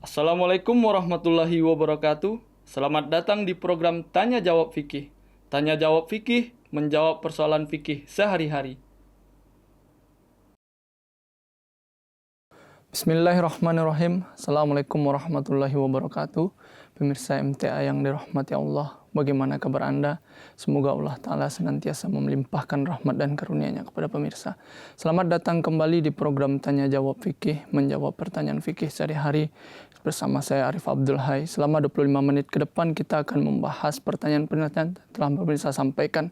Assalamualaikum warahmatullahi wabarakatuh. Selamat datang di program Tanya Jawab Fikih. Tanya Jawab Fikih menjawab persoalan fikih sehari-hari. Bismillahirrahmanirrahim. Assalamualaikum warahmatullahi wabarakatuh. Pemirsa MTA yang dirahmati Allah, bagaimana kabar Anda? Semoga Allah Ta'ala senantiasa melimpahkan rahmat dan karunia-Nya kepada pemirsa. Selamat datang kembali di program Tanya Jawab Fikih, menjawab pertanyaan fikih sehari-hari bersama saya Arif Abdul Hai. Selama 25 menit ke depan kita akan membahas pertanyaan-pertanyaan telah pemirsa sampaikan.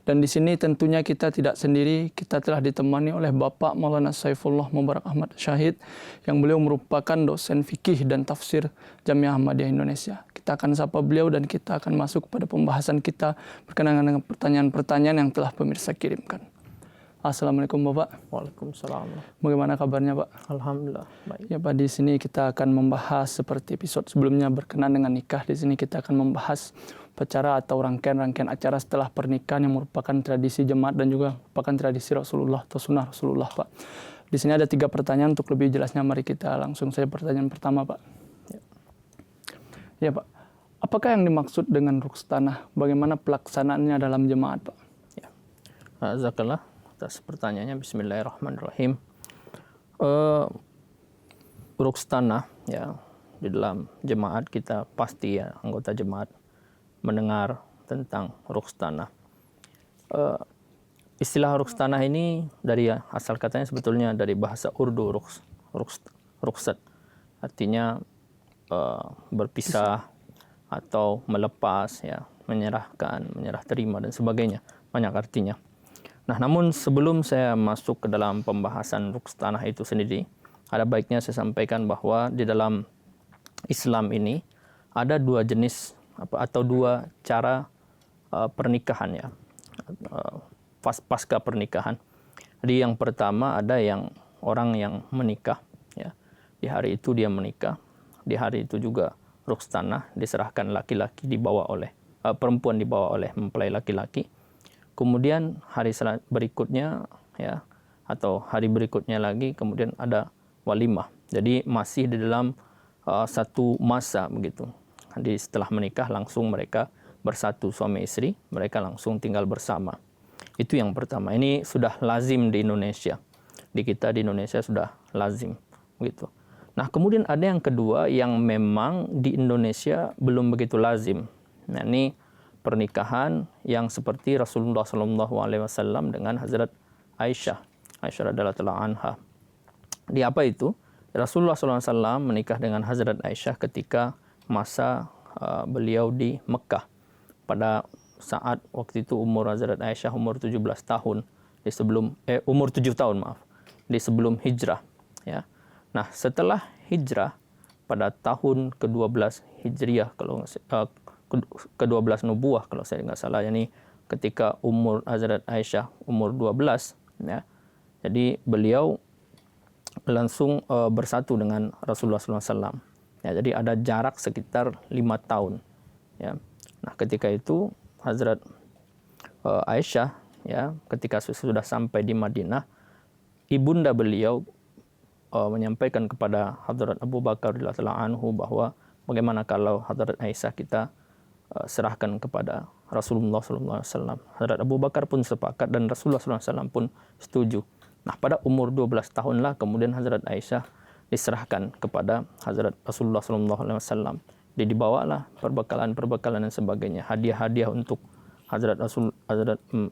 Dan di sini tentunya kita tidak sendiri, kita telah ditemani oleh Bapak Maulana Saifullah Mubarak Ahmad Syahid yang beliau merupakan dosen fikih dan tafsir Jamiah Ahmadiyah Indonesia. Kita akan sapa beliau dan kita akan masuk pada pembahasan kita berkenaan dengan pertanyaan-pertanyaan yang telah pemirsa kirimkan. Assalamualaikum Bapak. Waalaikumsalam. Bagaimana kabarnya Pak? Alhamdulillah baik. Ya Pak, di sini kita akan membahas seperti episode sebelumnya berkenaan dengan nikah. Di sini kita akan membahas upacara atau rangkaian-rangkaian acara setelah pernikahan yang merupakan tradisi jemaat dan juga merupakan tradisi Rasulullah atau sunnah Rasulullah Pak. Di sini ada 3 pertanyaan, untuk lebih jelasnya mari kita langsung saja pertanyaan pertama Pak. Ya Pak, apakah yang dimaksud dengan rukstanah? Bagaimana pelaksanaannya dalam jemaat Pak? Ya. Jazakallah atas pertanyaannya. Bismillahirrahmanirrahim. Rukstanah ya, di dalam jemaat kita pasti ya anggota jemaat mendengar tentang rukstanah. Istilah rukstanah ini dari asal katanya sebetulnya dari bahasa Urdu ruksat, artinya berpisah atau melepas ya, menyerahkan, menyerah terima dan sebagainya, banyak artinya. Nah, namun sebelum saya masuk ke dalam pembahasan rukstanah itu sendiri, ada baiknya saya sampaikan bahwa di dalam Islam ini ada 2 jenis atau 2 cara pernikahan ya, pasca pernikahan. Jadi yang pertama ada yang orang yang menikah ya, di hari itu dia menikah, di hari itu juga rukstanah diserahkan laki-laki dibawa oleh perempuan dibawa oleh mempelai laki-laki. Kemudian hari berikutnya ya, atau hari berikutnya lagi kemudian ada walimah. Jadi masih di dalam satu masa begitu. Jadi setelah menikah langsung mereka bersatu suami istri, mereka langsung tinggal bersama. Itu yang pertama. Ini sudah lazim di Indonesia. Di kita di Indonesia sudah lazim begitu. Nah, kemudian ada yang kedua yang memang di Indonesia belum begitu lazim. Nah, ini pernikahan yang seperti Rasulullah SAW dengan Hazrat Aisyah radhiyallahu anha. Di apa itu? Rasulullah SAW menikah dengan Hazrat Aisyah ketika masa beliau di Mekah. Pada saat waktu itu umur Hazrat Aisyah umur 17 tahun umur 7 tahun di sebelum hijrah ya. Nah, setelah hijrah pada tahun ke-12 Hijriah ke-12 nubuah kalau saya nggak salah, yakni ketika umur Hazrat Aisyah umur 12 ya. Jadi beliau langsung bersatu dengan Rasulullah SAW. Ya, jadi ada jarak sekitar 5 tahun ya. Nah, ketika itu Hazrat Aisyah ya, ketika sudah sampai di Madinah, ibunda beliau menyampaikan kepada Hadrat Abu Bakar radhiyallahu anhu bahwa bagaimana kalau Hadrat Aisyah kita serahkan kepada Rasulullah SAW. Hadrat Abu Bakar pun sepakat dan Rasulullah SAW pun setuju. Nah, pada umur 12 tahunlah kemudian Hadrat Aisyah diserahkan kepada Hadrat Rasulullah SAW. Dia dibawalah perbekalan dan sebagainya, hadiah-hadiah untuk Hadrat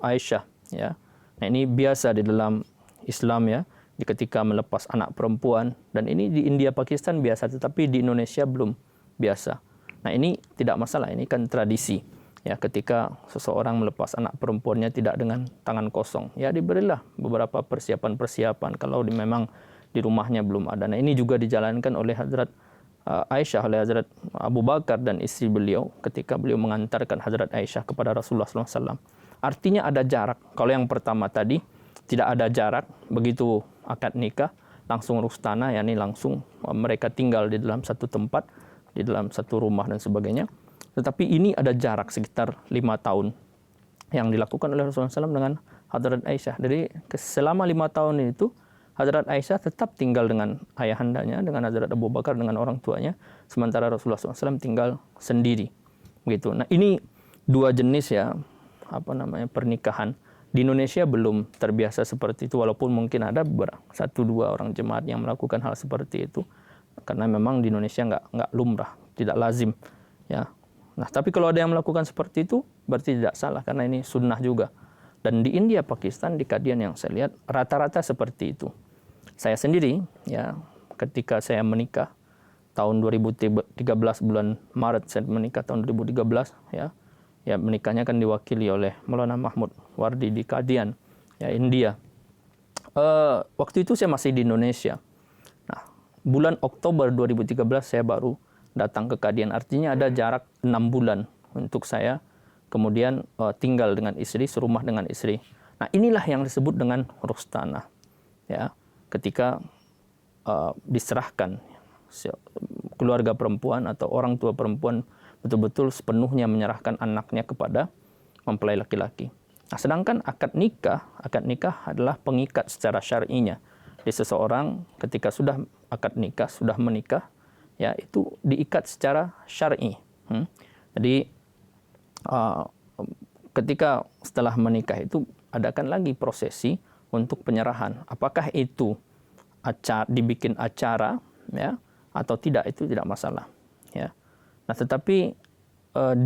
Aisyah ya. Nah, ini biasa di dalam Islam ya, ketika melepas anak perempuan, dan ini di India Pakistan biasa, tetapi di Indonesia belum biasa. Nah, ini tidak masalah, ini kan tradisi ya, ketika seseorang melepas anak perempuannya tidak dengan tangan kosong ya, diberilah beberapa persiapan kalau memang di rumahnya belum ada. Nah, ini juga dijalankan oleh Hazrat Aisyah, oleh Hazrat Abu Bakar dan istri beliau ketika beliau mengantarkan Hazrat Aisyah kepada Rasulullah SAW. Artinya ada jarak. Kalau yang pertama tadi tidak ada jarak, begitu akad nikah langsung rukstanah, yakni langsung mereka tinggal di dalam satu tempat, di dalam satu rumah dan sebagainya. Tetapi ini ada jarak sekitar 5 tahun yang dilakukan oleh Rasulullah SAW dengan Hadrat Aisyah. Jadi selama 5 tahun itu Hazrat Aisyah tetap tinggal dengan ayahandanya, dengan Hazrat Abu Bakar, dengan orang tuanya, sementara Rasulullah SAW tinggal sendiri. Begitu. Nah, ini dua jenis ya, pernikahan. Di Indonesia belum terbiasa seperti itu, walaupun mungkin ada 1-2 orang jemaat yang melakukan hal seperti itu, karena memang di Indonesia nggak lumrah, tidak lazim, ya. Nah, tapi kalau ada yang melakukan seperti itu, berarti tidak salah, karena ini sunnah juga. Dan di India, Pakistan, di Kadian yang saya lihat, rata-rata seperti itu. Saya sendiri, ya, ketika saya menikah, tahun 2013, bulan Maret saya menikah tahun 2013, ya menikahnya kan diwakili oleh Maulana Mahmud Wardi di Kadian, ya, India. Waktu itu saya masih di Indonesia. Nah, bulan Oktober 2013 saya baru datang ke Kadian. Artinya ada jarak 6 bulan untuk saya kemudian tinggal dengan istri, serumah dengan istri. Nah, inilah yang disebut dengan rukhsanah. Ya, ketika diserahkan keluarga perempuan atau orang tua perempuan betul-betul sepenuhnya menyerahkan anaknya kepada mempelai laki-laki. Nah, sedangkan akad nikah adalah pengikat secara syar'inya. Di seseorang ketika sudah akad nikah, sudah menikah, ya, itu diikat secara syar'i. Jadi ketika setelah menikah itu adakan lagi prosesi untuk penyerahan. Apakah itu dibikin acara, ya, atau tidak, itu tidak masalah, ya. Nah, tetapi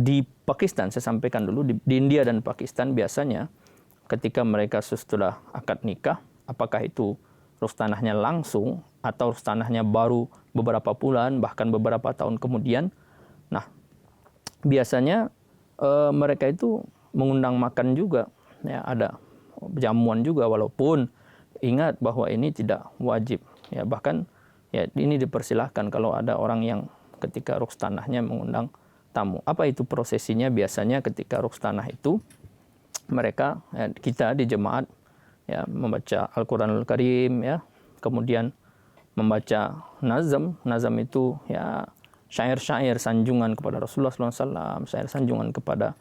di Pakistan, saya sampaikan dulu, di India dan Pakistan biasanya ketika mereka setelah akad nikah, apakah itu rukhsanahnya langsung atau rukhsanahnya baru beberapa bulan, bahkan beberapa tahun kemudian. Nah, biasanya mereka itu mengundang makan juga, ya, ada jamuan juga, walaupun ingat bahwa ini tidak wajib, ya, bahkan ya ini dipersilahkan kalau ada orang yang ketika rukhsanahnya mengundang tamu. Apa itu prosesinya? Biasanya ketika rukhsanah itu mereka, ya, kita di jemaat, ya, membaca Al-Quranul Karim, ya, kemudian membaca nazam. Nazam itu, ya, syair-syair sanjungan kepada Rasulullah SAW, syair sanjungan kepada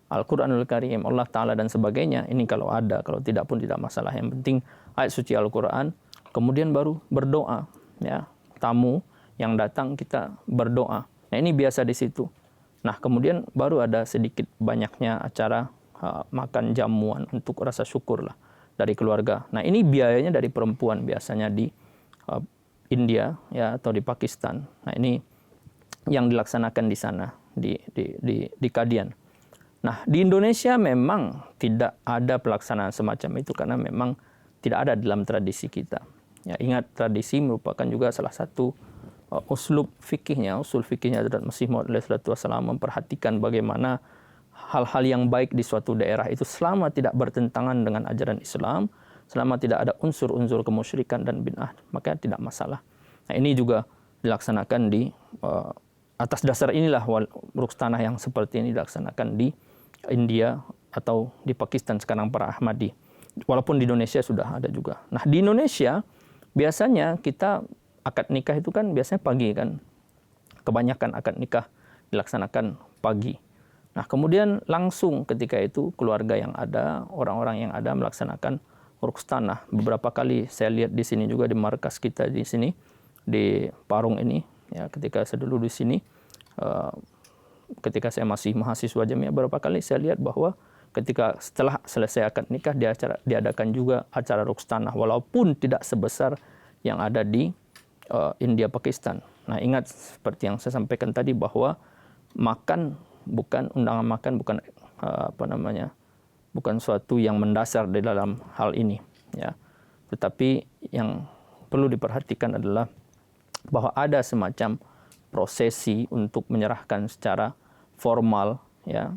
Al-Quranul Karim, Allah Ta'ala dan sebagainya. Ini kalau ada, kalau tidak pun tidak masalah. Yang penting ayat suci Al-Quran, kemudian baru berdoa, ya, tamu yang datang kita berdoa. Nah, ini biasa di situ. Nah, kemudian baru ada sedikit banyaknya acara makan jamuan untuk rasa syukur lah dari keluarga. Nah, ini biayanya dari perempuan biasanya di India, ya, atau di Pakistan. Nah, ini yang dilaksanakan di sana, di Kadian. Nah, di Indonesia memang tidak ada pelaksanaan semacam itu karena memang tidak ada dalam tradisi kita. Ya, ingat, tradisi merupakan juga salah satu usul fikihnya Hazrat Masih Maud SAW memperhatikan bagaimana hal-hal yang baik di suatu daerah itu selama tidak bertentangan dengan ajaran Islam, selama tidak ada unsur-unsur kemusyrikan dan bid'ah, maka tidak masalah. Nah, ini juga dilaksanakan di atas dasar inilah rukhsanah yang seperti ini dilaksanakan di India atau di Pakistan sekarang para Ahmadi. Walaupun di Indonesia sudah ada juga. Nah, di Indonesia biasanya kita akad nikah itu kan biasanya pagi kan. Kebanyakan akad nikah dilaksanakan pagi. Nah, kemudian langsung ketika itu keluarga yang ada, orang-orang yang ada melaksanakan rukhsanah. Beberapa kali saya lihat di sini juga di markas kita di sini di Parung ini, ya, ketika saya dulu di sini, ketika saya masih mahasiswa Jamiah, beberapa kali saya lihat bahwa ketika setelah selesai akad nikah diadakan juga acara rukhsanah, walaupun tidak sebesar yang ada di India Pakistan. Nah, ingat seperti yang saya sampaikan tadi bahwa undangan makan bukan suatu yang mendasar di dalam hal ini, ya. Tetapi yang perlu diperhatikan adalah bahwa ada semacam prosesi untuk menyerahkan secara formal, ya,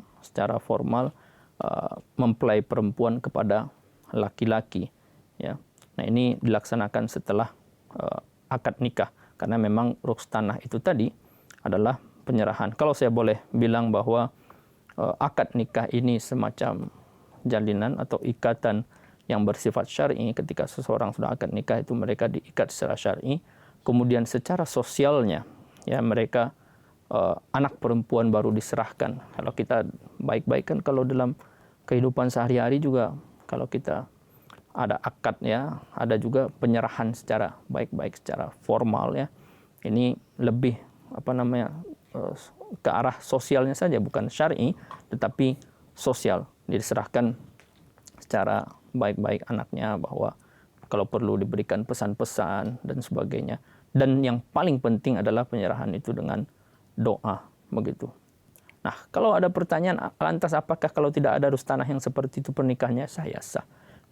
mempelai perempuan kepada laki-laki, ya. Nah, ini dilaksanakan setelah akad nikah karena memang rukhsanah itu tadi adalah penyerahan. Kalau saya boleh bilang bahwa akad nikah ini semacam jalinan atau ikatan yang bersifat syar'i. Ketika seseorang sudah akad nikah itu mereka diikat secara syar'i. Kemudian secara sosialnya, ya, mereka anak perempuan baru diserahkan. Kalau kita baik-baik kan kalau dalam kehidupan sehari-hari juga kalau kita ada akad ya, ada juga penyerahan secara baik-baik secara formal ya. Ini lebih ke arah sosialnya saja, bukan syar'i, tetapi sosial. Diserahkan secara baik-baik anaknya, bahwa kalau perlu diberikan pesan-pesan dan sebagainya. Dan yang paling penting adalah penyerahan itu dengan doa, begitu. Nah, kalau ada pertanyaan, lantas apakah kalau tidak ada rustanah yang seperti itu pernikahannya sah?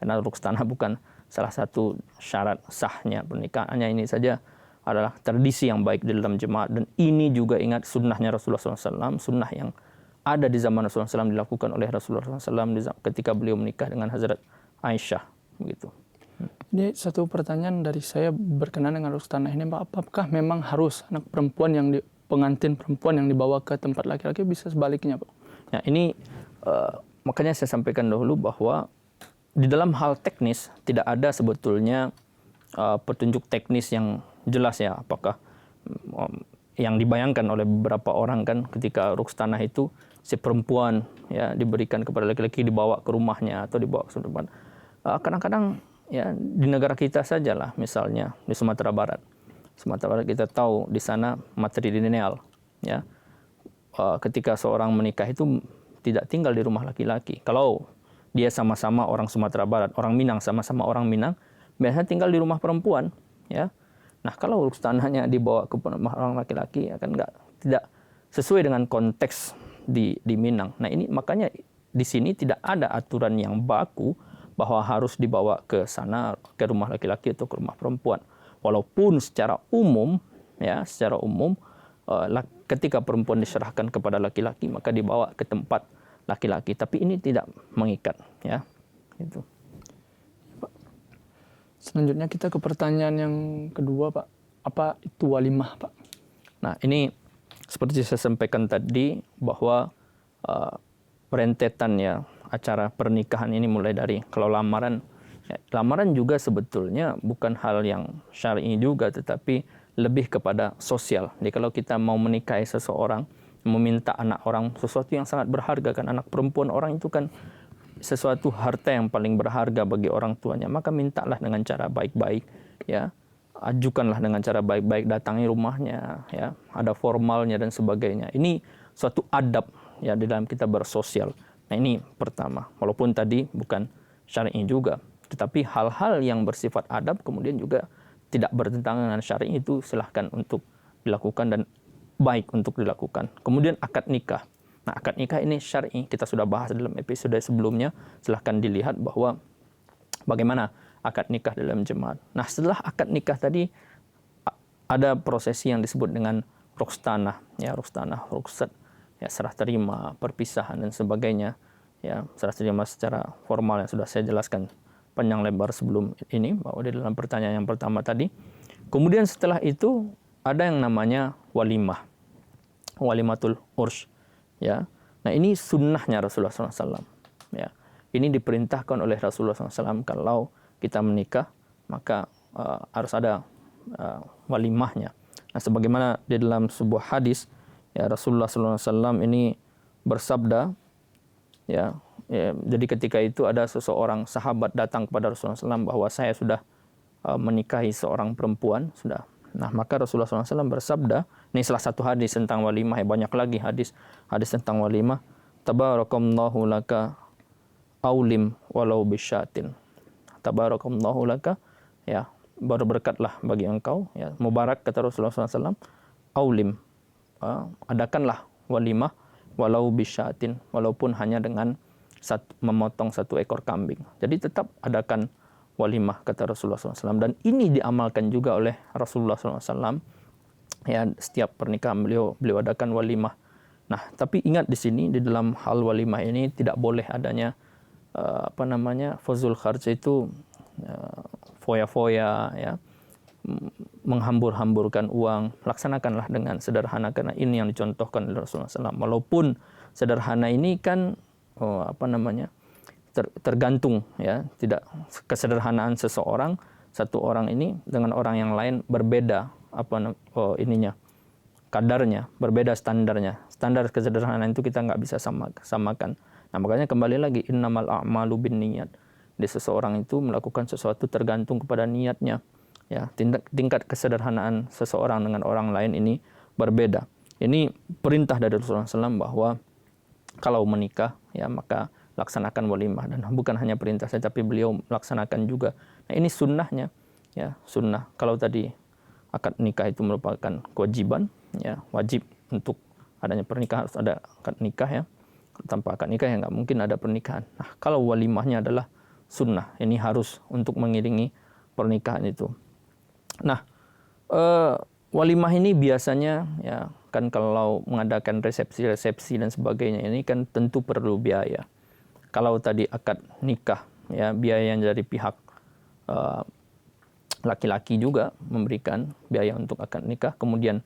Karna rustanah bukan salah satu syarat sahnya pernikahannya. Ini saja adalah tradisi yang baik di dalam jemaat. Dan ini juga ingat sunnahnya Rasulullah SAW, sunnah yang ada di zaman Rasulullah SAW, dilakukan oleh Rasulullah SAW ketika beliau menikah dengan Hazrat Aisyah. Begitu. Ini satu pertanyaan dari saya berkenaan dengan rustanah ini, Pak. Apakah memang harus anak perempuan pengantin perempuan yang dibawa ke tempat laki-laki, bisa sebaliknya, Pak? Ya, ini makanya saya sampaikan dahulu bahwa di dalam hal teknis tidak ada sebetulnya petunjuk teknis yang jelas ya, apakah yang dibayangkan oleh beberapa orang kan ketika rustanah itu si perempuan ya diberikan kepada laki-laki, dibawa ke rumahnya atau dibawa ke tempat. Kadang-kadang ya di negara kita sajalah, misalnya di Sumatera Barat. Sumatera Barat kita tahu di sana matrilineal ya. Ketika seorang menikah itu tidak tinggal di rumah laki-laki. Kalau dia sama-sama orang Sumatera Barat, orang Minang, sama-sama orang Minang, biasanya tinggal di rumah perempuan ya. Nah, kalau rustanahnya dibawa ke rumah orang laki-laki akan tidak sesuai dengan konteks di Minang. Nah, ini makanya di sini tidak ada aturan yang baku bahwa harus dibawa ke sana, ke rumah laki-laki atau ke rumah perempuan. Walaupun secara umum ketika perempuan diserahkan kepada laki-laki maka dibawa ke tempat laki-laki, tapi ini tidak mengikat ya. Itu. Selanjutnya kita ke pertanyaan yang kedua, Pak. Apa itu walimah, Pak? Nah, ini seperti saya sampaikan tadi bahwa rentetan ya acara pernikahan ini mulai dari kalau lamaran juga sebetulnya bukan hal yang syar'i juga, tetapi lebih kepada sosial. Jadi kalau kita mau menikahi seseorang, meminta anak orang sesuatu yang sangat berharga, kan anak perempuan orang itu kan sesuatu harta yang paling berharga bagi orang tuanya, maka mintalah dengan cara baik-baik ya, ajukanlah dengan cara baik-baik, datangi rumahnya ya, ada formalnya dan sebagainya. Ini suatu adab ya di dalam kita bersosial. Nah, ini pertama, walaupun tadi bukan syar'i juga, tetapi hal-hal yang bersifat adab kemudian juga tidak bertentangan dengan syar'i itu silahkan untuk dilakukan dan baik untuk dilakukan. Kemudian akad nikah. Nah, akad nikah ini syar'i, kita sudah bahas dalam episode sebelumnya, silahkan dilihat bahwa bagaimana akad nikah dalam jemaat. Nah, setelah akad nikah tadi ada prosesi yang disebut dengan rukhstanah, ya, rukhsat, ya, serah terima, perpisahan dan sebagainya. Ya, serah terima secara formal yang sudah saya jelaskan panjang lebar sebelum ini bahwa di dalam pertanyaan yang pertama tadi. Kemudian setelah itu ada yang namanya walimah, walimatul ursh. Ya, nah ini sunnahnya Rasulullah SAW. Ya, ini diperintahkan oleh Rasulullah SAW kalau kita menikah maka harus ada walimahnya. Nah, sebagaimana di dalam sebuah hadis, ya Rasulullah SAW ini bersabda, ya, jadi ketika itu ada seseorang sahabat datang kepada Rasulullah SAW bahwa saya sudah menikahi seorang perempuan sudah. Nah, maka Rasulullah SAW bersabda, ini salah satu hadis tentang walimah, ya banyak lagi hadis tentang walimah. Tabarakallahu laka aulim walau bisyatin. Tabarakallahu laka, ya, berberkatlah bagi engkau, ya, mubarak kata Rasulullah SAW, aulim, adakanlah walimah walau bisyatin, walaupun hanya dengan memotong satu ekor kambing. Jadi tetap adakan walimah kata Rasulullah SAW, dan ini diamalkan juga oleh Rasulullah SAW. Ya, setiap pernikahan beliau adakan walimah. Nah, tapi ingat di sini di dalam hal walimah ini tidak boleh adanya fuzul kharj itu foya-foya ya, menghambur-hamburkan uang. Laksanakanlah dengan sederhana, karena ini yang dicontohkan oleh Rasulullah SAW. Walaupun sederhana ini kan tergantung ya, tidak kesederhanaan seseorang, satu orang ini dengan orang yang lain berbeda kadarnya, berbeda standarnya. Standar kesederhanaan itu kita nggak bisa samakan. Nah, makanya kembali lagi innamal a'malu binniyat. di seseorang itu melakukan sesuatu tergantung kepada niatnya. Ya, tingkat kesederhanaan seseorang dengan orang lain ini berbeda. Ini perintah dari Rasulullah SAW bahwa kalau menikah ya maka laksanakan walimah, dan bukan hanya perintah saja tapi beliau laksanakan juga. Nah, ini sunnahnya ya, sunnah. Kalau tadi akad nikah itu merupakan kewajiban ya, wajib untuk adanya pernikahan harus ada akad nikah ya. Tanpa akad nikah ya nggak mungkin ada pernikahan. Nah, kalau walimahnya adalah sunnah, ini harus untuk mengiringi pernikahan itu. Nah, walimah ini biasanya ya kan kalau mengadakan resepsi dan sebagainya ini kan tentu perlu biaya. Kalau tadi akad nikah ya biaya yang dari pihak laki-laki juga memberikan biaya untuk akad nikah, kemudian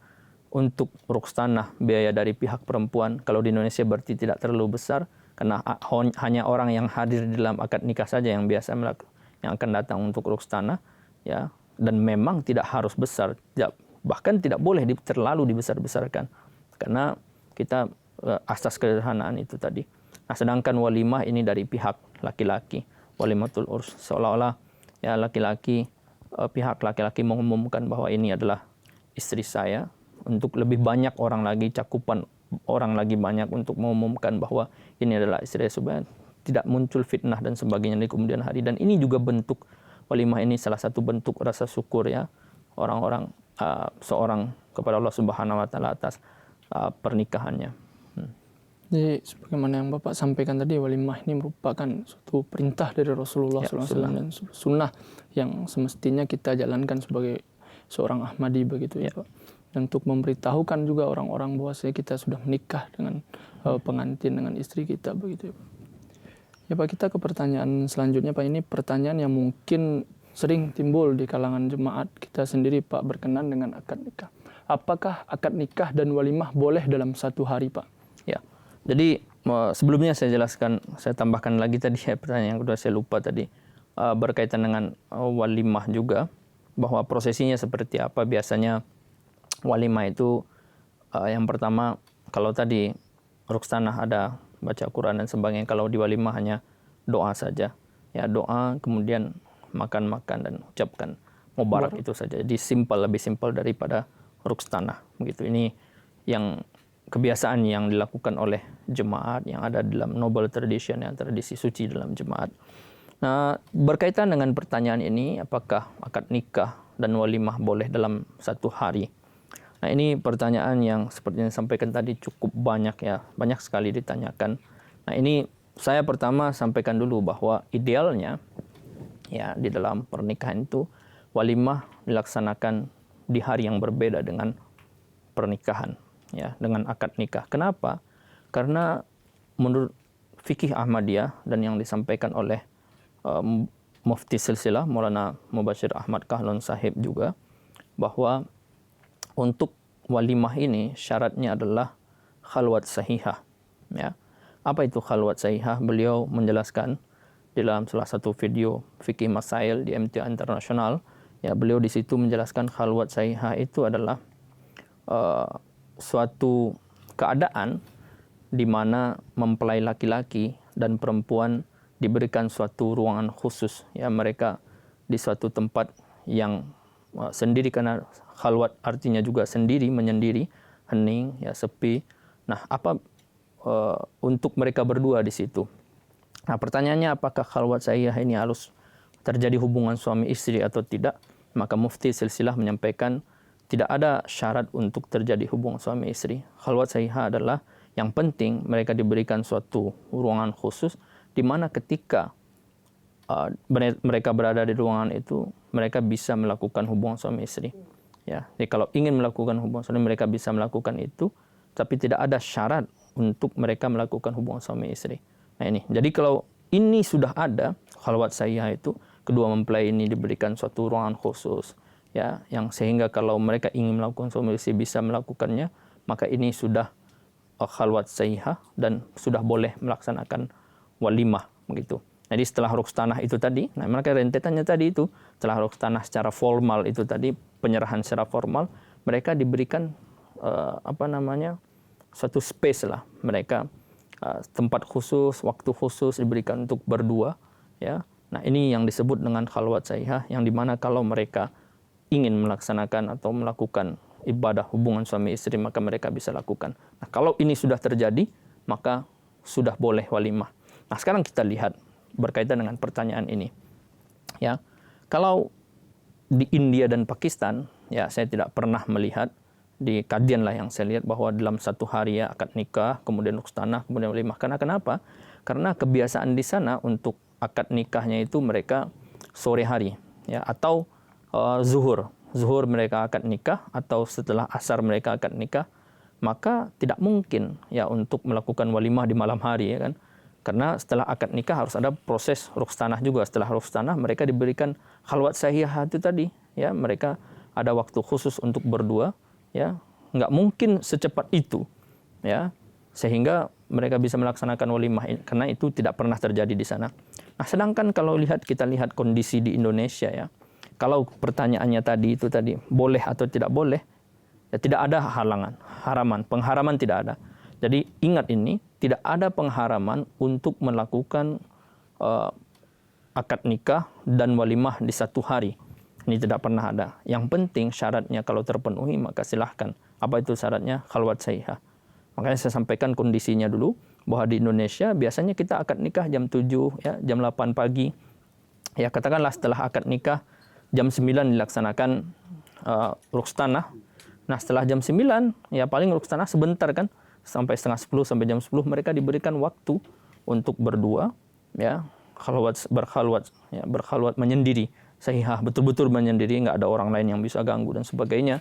untuk rukstanah biaya dari pihak perempuan. Kalau di Indonesia berarti tidak terlalu besar karena hanya orang yang hadir di dalam akad nikah saja yang biasa yang akan datang untuk rukstanah ya, dan memang tidak harus besar, bahkan tidak boleh terlalu dibesar-besarkan karena kita asas kesederhanaan itu tadi. Nah, sedangkan walimah ini dari pihak laki-laki, walimatul urs, seolah-olah ya pihak laki-laki mengumumkan bahwa ini adalah istri saya, untuk lebih banyak orang lagi, cakupan orang lagi banyak untuk mengumumkan bahwa ini adalah istri saya, supaya tidak muncul fitnah dan sebagainya di kemudian hari. Dan ini juga bentuk walimah, ini salah satu bentuk rasa syukur ya orang-orang seorang kepada Allah Subhanahu wa taala atas pernikahannya. Jadi sebagaimana yang Bapak sampaikan tadi, walimah ini merupakan suatu perintah dari Rasulullah SAW dan sunnah yang semestinya kita jalankan sebagai seorang Ahmadi begitu ya Pak. Dan untuk memberitahukan juga orang-orang bahwa kita sudah menikah dengan pengantin, dengan istri kita begitu ya Pak. Ya Pak, kita ke pertanyaan selanjutnya Pak. Ini pertanyaan yang mungkin sering timbul di kalangan jemaat kita sendiri Pak, berkenan dengan akad nikah. Apakah akad nikah dan walimah boleh dalam satu hari Pak? Ya, jadi sebelumnya saya jelaskan, saya tambahkan lagi tadi ya, pertanyaan yang kedua saya lupa tadi, berkaitan dengan walimah juga, bahwa prosesinya seperti apa. Biasanya walimah itu yang pertama, kalau tadi ruksanah ada baca Quran dan sebagainya, kalau di walimah hanya doa saja. Ya, doa kemudian makan-makan dan ucapkan mubarak itu saja. Jadi lebih simpel daripada ruksanah begitu. Ini yang kebiasaan yang dilakukan oleh jemaat yang ada dalam noble tradition, yang tradisi suci dalam jemaat. Nah, berkaitan dengan pertanyaan ini, apakah akad nikah dan walimah boleh dalam satu hari? Nah, ini pertanyaan yang seperti yang disampaikan tadi cukup banyak ya, banyak sekali ditanyakan. Nah, ini saya pertama sampaikan dulu bahwa idealnya ya di dalam pernikahan itu walimah dilaksanakan di hari yang berbeda dengan pernikahan ya, dengan akad nikah. Kenapa? Karena menurut fikih Ahmadiyah dan yang disampaikan oleh Mufti Silsilah Maulana Mubashir Ahmad Kahlon Sahib juga, bahwa untuk walimah ini syaratnya adalah khalwat sahihah ya. Apa itu khalwat sahihah? Beliau menjelaskan di dalam salah satu video fikih masail di MTA Internasional ya, beliau di situ menjelaskan khalwat sahihah itu adalah suatu keadaan di mana mempelai laki-laki dan perempuan diberikan suatu ruangan khusus ya, mereka di suatu tempat yang sendiri, karena khalwat artinya juga sendiri, menyendiri, hening ya, sepi. Nah, apa untuk mereka berdua di situ. Nah, pertanyaannya apakah khalwat sahihah ini harus terjadi hubungan suami istri atau tidak? Maka Mufti Silsilah menyampaikan tidak ada syarat untuk terjadi hubungan suami istri. Khalwat sahihah adalah yang penting mereka diberikan suatu ruangan khusus di mana ketika mereka berada di ruangan itu, mereka bisa melakukan hubungan suami istri. Ya, jadi kalau ingin melakukan hubungan suami, mereka bisa melakukan itu, tapi tidak ada syarat untuk mereka melakukan hubungan suami istri. Nah ini, jadi kalau ini sudah ada khalwat sahihah itu, kedua mempelai ini diberikan suatu ruangan khusus, ya, yang sehingga kalau mereka ingin melakukan suami istri bisa melakukannya, maka ini sudah khalwat sahihah dan sudah boleh melaksanakan walimah begitu. Jadi setelah rukstanah itu tadi, nah mereka rentetannya tadi itu, setelah rukstanah secara formal itu tadi, penyerahan secara formal, mereka diberikan suatu space lah, mereka tempat khusus, waktu khusus diberikan untuk berdua, ya. Nah, ini yang disebut dengan khalwat sahihah, yang dimana kalau mereka ingin melaksanakan atau melakukan ibadah hubungan suami istri, maka mereka bisa lakukan. Nah, kalau ini sudah terjadi, maka sudah boleh walimah. Nah, sekarang kita lihat berkaitan dengan pertanyaan ini. Ya, kalau di India dan Pakistan, ya saya tidak pernah melihat, di kajian lah yang saya lihat bahwa dalam satu hari ya akad nikah, kemudian rukhsah, kemudian walimah. Karena kenapa? Karena kebiasaan di sana untuk akad nikahnya itu mereka sore hari, ya, atau zuhur. Zuhur mereka akad nikah atau setelah asar mereka akad nikah, maka tidak mungkin ya untuk melakukan walimah di malam hari, ya kan? Karena setelah akad nikah harus ada proses rukhsah juga. Setelah rukhsah mereka diberikan khalwat sahihah itu tadi, ya, mereka ada waktu khusus untuk berdua, ya. Nggak mungkin secepat itu, ya, sehingga mereka bisa melaksanakan walimah, karena itu tidak pernah terjadi di sana. Nah, sedangkan kalau kita lihat kondisi di Indonesia, ya, kalau pertanyaannya tadi boleh atau tidak boleh, ya tidak ada pengharaman tidak ada. Jadi ingat ini, tidak ada pengharaman untuk melakukan akad nikah dan walimah di satu hari. Ini tidak pernah ada. Yang penting syaratnya kalau terpenuhi maka silahkan. Apa itu syaratnya? Khalwat sahihah. Makanya saya sampaikan kondisinya dulu, bahwa di Indonesia biasanya kita akad nikah jam 7, ya, jam 8 pagi. Ya, katakanlah setelah akad nikah jam 9 dilaksanakan rukhsah. Nah, setelah jam 9, ya paling rukhsah sebentar kan, sampai setengah 10 sampai jam 10 mereka diberikan waktu untuk berdua, ya, berkhalwat menyendiri, sahihah, betul-betul menyendiri, nggak ada orang lain yang bisa ganggu dan sebagainya.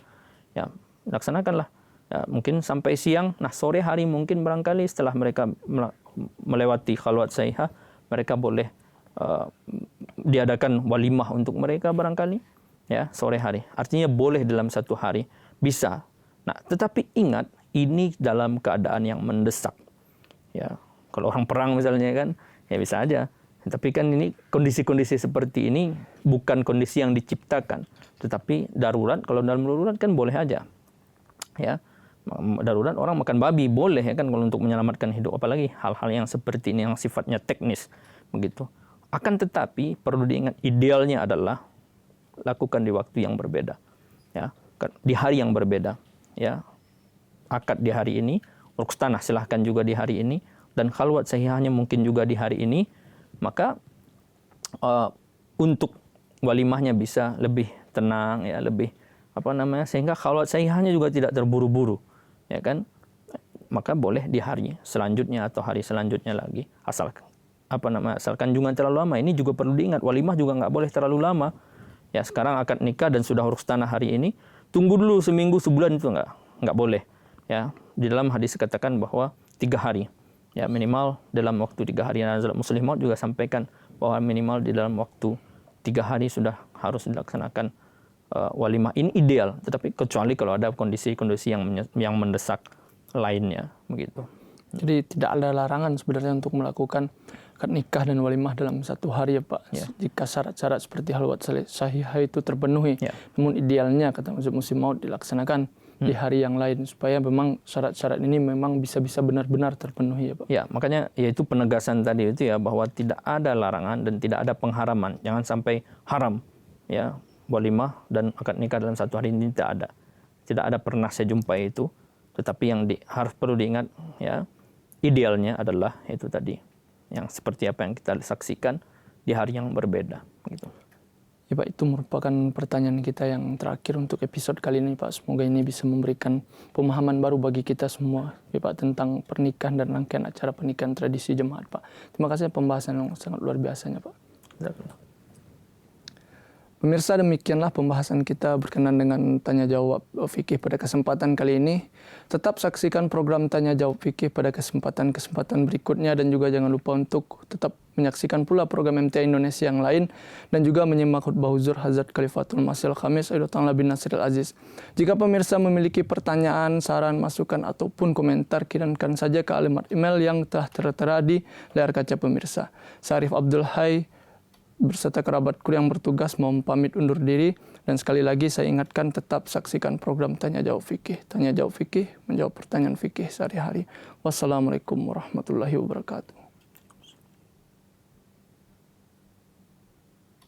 Ya, laksanakanlah. Ya, mungkin sampai siang. Nah, sore hari mungkin barangkali setelah mereka melewati khalwat sahihah, mereka boleh diadakan walimah untuk mereka barangkali, ya, sore hari. Artinya boleh dalam satu hari, bisa. Nah, tetapi ingat, ini dalam keadaan yang mendesak. Ya, kalau orang perang misalnya kan, ya bisa aja. Tapi kan ini kondisi-kondisi seperti ini bukan kondisi yang diciptakan, tetapi darurat. Kalau dalam darurat kan boleh aja. Ya, darurat orang makan babi boleh, ya kan, kalau untuk menyelamatkan hidup, apalagi hal-hal yang seperti ini yang sifatnya teknis begitu. Akan tetapi perlu diingat, idealnya adalah lakukan di waktu yang berbeda, ya, di hari yang berbeda, ya. Akad di hari ini, rukhsah silahkan juga di hari ini, dan khalwat sahihahnya mungkin juga di hari ini. Maka untuk walimahnya bisa lebih tenang, ya, lebih sehingga khalwat sahihahnya juga tidak terburu-buru, ya kan. Maka boleh di hari selanjutnya atau hari selanjutnya lagi, asalkan jangan terlalu lama. Ini juga perlu diingat, walimah juga nggak boleh terlalu lama. Ya, sekarang akad nikah dan sudah rukhsah hari ini, tunggu dulu seminggu, sebulan, itu nggak boleh. Ya, di dalam hadis katakan bahwa 3 hari, ya, minimal dalam waktu 3 hari. Nazarat Muslim Maud juga sampaikan bahwa minimal di dalam waktu 3 hari sudah harus dilaksanakan walimah. Ini ideal, tetapi kecuali kalau ada kondisi-kondisi yang mendesak lainnya, begitu. Jadi tidak ada larangan sebenarnya untuk melakukan akad nikah dan walimah dalam satu hari, ya Pak, ya, jika syarat-syarat seperti khalwat sahihah itu terpenuhi. Ya. Namun idealnya, kata Nazarat Muslim Maud, dilaksanakan di hari yang lain, supaya memang syarat-syarat ini memang bisa benar-benar terpenuhi, ya Pak. Ya, makanya yaitu penegasan tadi itu, ya, bahwa tidak ada larangan dan tidak ada pengharaman. Jangan sampai haram, ya, walimah dan akad nikah dalam satu hari ini, tidak ada. Tidak ada pernah saya jumpai itu. Tetapi yang harus perlu diingat, ya, idealnya adalah itu tadi, yang seperti apa yang kita saksikan di hari yang berbeda, gitu. Ya Pak, itu merupakan pertanyaan kita yang terakhir untuk episode kali ini, Pak. Semoga ini bisa memberikan pemahaman baru bagi kita semua, ya Pak, tentang pernikahan dan rangkaian acara pernikahan tradisi jemaat, Pak. Terima kasih pembahasan yang sangat luar biasanya, Pak. Pemirsa, demikianlah pembahasan kita berkenaan dengan tanya jawab fikih pada kesempatan kali ini. Tetap saksikan program tanya jawab fikih pada kesempatan berikutnya, dan juga jangan lupa untuk tetap menyaksikan pula program MTA Indonesia yang lain, dan juga menyimak khutbah huzur Hazrat Khalifatul Masih Al-Khamis Ayatullah bin Nasir Al-Aziz. Jika pemirsa memiliki pertanyaan, saran, masukan, ataupun komentar, kirimkan saja ke alamat email yang telah tertera di layar kaca pemirsa. Saya Arif Abdul Hai berserta kerabatku yang bertugas mohon pamit undur diri, dan sekali lagi saya ingatkan tetap saksikan program Tanya Jawab Fikih. Tanya Jawab Fikih, menjawab pertanyaan fikih sehari-hari. Wassalamualaikum warahmatullahi wabarakatuh.